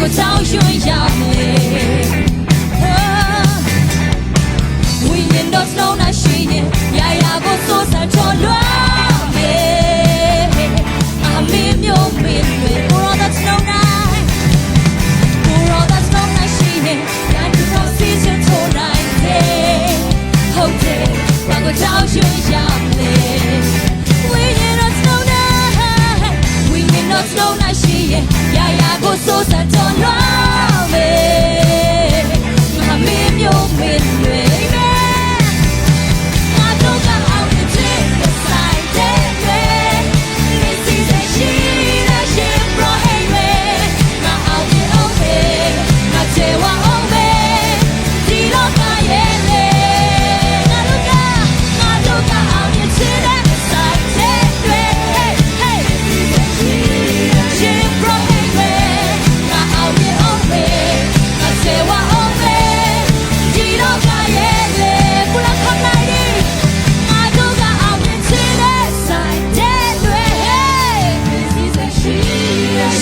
ကိုကြောင်းရွှင်ရမယ်ဝိညာဉ်တော်စလုံးနဲ့ရှိရင်ရာရာကိုစိုးစံချော်လွှမ်းမယ်အမင်းမျိုးမင်းတွေကိုရောတဲ့စလုံးနဲ့ကိုရောတဲ့စလုံးနဲ့ရှိရင်ရာဒီတော့စီးစံထိုးနိုင်တယ်ဟုတ်တယ်ဘာကိုကြောင်းရွှင်ရမယ်ဝိညာဉ်တော်စလုံးနဲ့ရှိရင်ရာရာကိုစိုးစံချော်လွှမ်းမယ်အမင်းမျိုးမင်းတွေ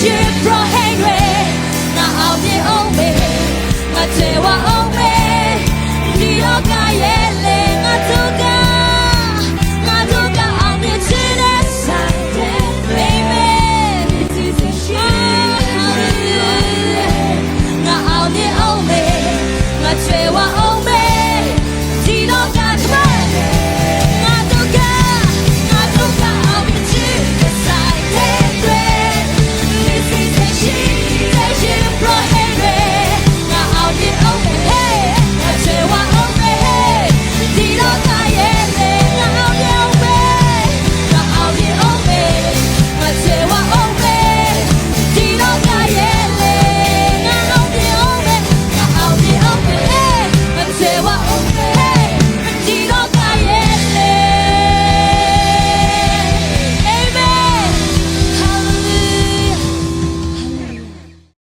Ship